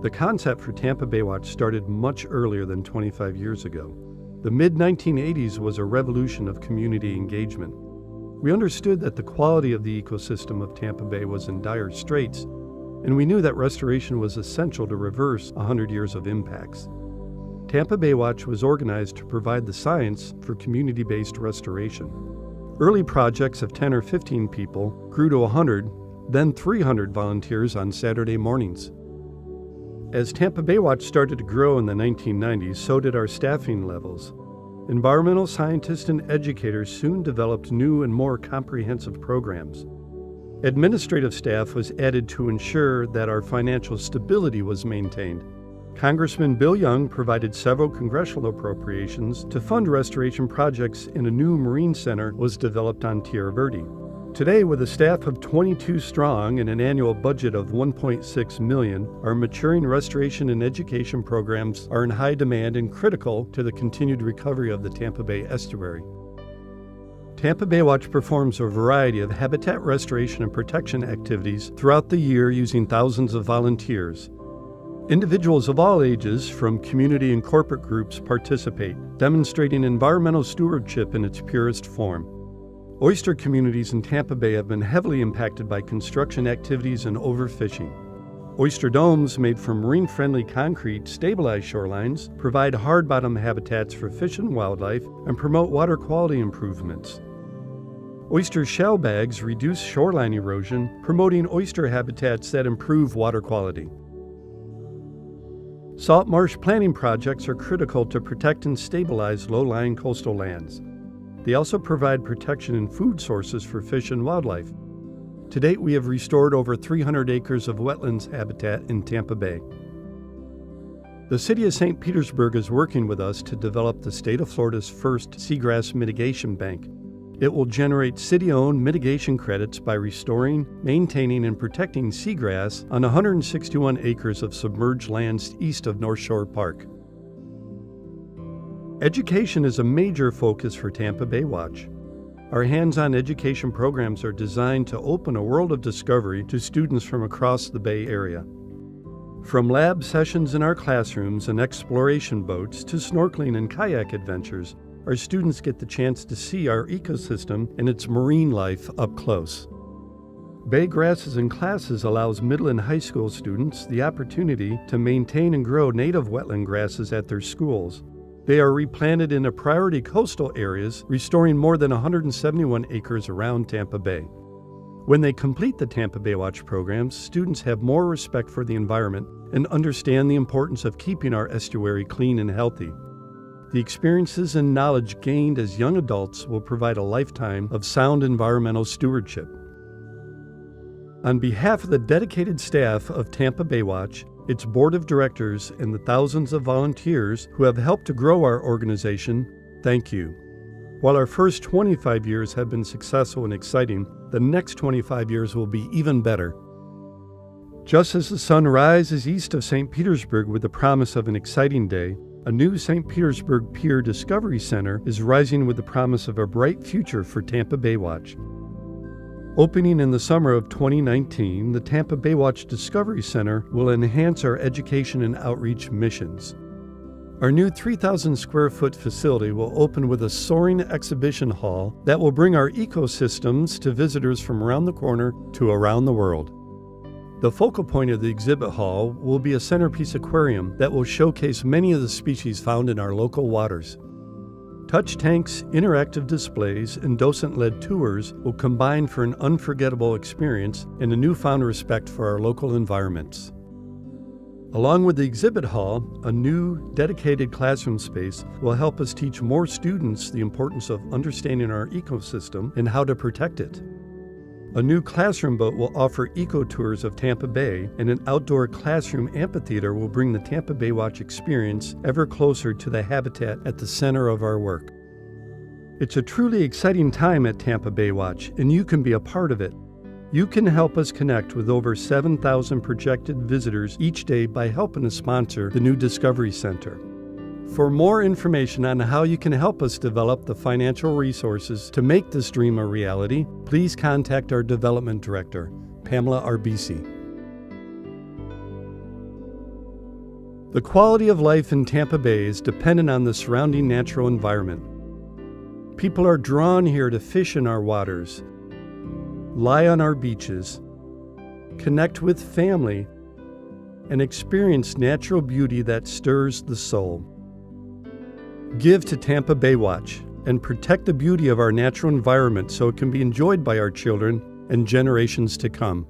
The concept for Tampa Bay Watch started much earlier than 25 years ago. The mid-1980s was a revolution of community engagement. We understood that the quality of the ecosystem of Tampa Bay was in dire straits, and we knew that restoration was essential to reverse 100 years of impacts. Tampa Bay Watch was organized to provide the science for community-based restoration. Early projects of 10 or 15 people grew to 100, then 300 volunteers on Saturday mornings. As Tampa Bay Watch started to grow in the 1990s, so did our staffing levels. Environmental scientists and educators soon developed new and more comprehensive programs. Administrative staff was added to ensure that our financial stability was maintained. Congressman Bill Young provided several congressional appropriations to fund restoration projects, and a new Marine Center was developed on Tierra Verde. Today, with a staff of 22 strong and an annual budget of $1.6 million, our maturing restoration and education programs are in high demand and critical to the continued recovery of the Tampa Bay estuary. Tampa Bay Watch performs a variety of habitat restoration and protection activities throughout the year using thousands of volunteers. Individuals of all ages, from community and corporate groups, participate, demonstrating environmental stewardship in its purest form. Oyster communities in Tampa Bay have been heavily impacted by construction activities and overfishing. Oyster domes made from marine-friendly concrete stabilize shorelines, provide hard-bottom habitats for fish and wildlife, and promote water quality improvements. Oyster shell bags reduce shoreline erosion, promoting oyster habitats that improve water quality. Salt marsh planting projects are critical to protect and stabilize low-lying coastal lands. They also provide protection and food sources for fish and wildlife. To date, we have restored over 300 acres of wetlands habitat in Tampa Bay. The City of St. Petersburg is working with us to develop the state of Florida's first seagrass mitigation bank. It will generate city-owned mitigation credits by restoring, maintaining, and protecting seagrass on 161 acres of submerged lands east of North Shore Park. Education is a major focus for Tampa Bay Watch. Our hands-on education programs are designed to open a world of discovery to students from across the Bay Area. From lab sessions in our classrooms and exploration boats to snorkeling and kayak adventures, our students get the chance to see our ecosystem and its marine life up close. Bay Grasses in Classes allows middle and high school students the opportunity to maintain and grow native wetland grasses at their schools. They are replanted in priority coastal areas, restoring more than 171 acres around Tampa Bay. When they complete the Tampa Bay Watch programs, students have more respect for the environment and understand the importance of keeping our estuary clean and healthy. The experiences and knowledge gained as young adults will provide a lifetime of sound environmental stewardship. On behalf of the dedicated staff of Tampa Bay Watch, its board of directors, and the thousands of volunteers who have helped to grow our organization, thank you. While our first 25 years have been successful and exciting, the next 25 years will be even better. Just as the sun rises east of St. Petersburg with the promise of an exciting day, a new St. Petersburg Pier Discovery Center is rising with the promise of a bright future for Tampa Bay Watch. Opening in the summer of 2019, the Tampa Bay Watch Discovery Center will enhance our education and outreach missions. Our new 3,000 square foot facility will open with a soaring exhibition hall that will bring our ecosystems to visitors from around the corner to around the world. The focal point of the exhibit hall will be a centerpiece aquarium that will showcase many of the species found in our local waters. Touch tanks, interactive displays, and docent-led tours will combine for an unforgettable experience and a newfound respect for our local environments. Along with the exhibit hall, a new, dedicated classroom space will help us teach more students the importance of understanding our ecosystem and how to protect it. A new classroom boat will offer eco-tours of Tampa Bay, and an outdoor classroom amphitheater will bring the Tampa Bay Watch experience ever closer to the habitat at the center of our work. It's a truly exciting time at Tampa Bay Watch, and you can be a part of it. You can help us connect with over 7,000 projected visitors each day by helping us sponsor the new Discovery Center. For more information on how you can help us develop the financial resources to make this dream a reality, please contact our Development Director, Pamela Arbisi. The quality of life in Tampa Bay is dependent on the surrounding natural environment. People are drawn here to fish in our waters, lie on our beaches, connect with family, and experience natural beauty that stirs the soul. Give to Tampa Bay Watch and protect the beauty of our natural environment so it can be enjoyed by our children and generations to come.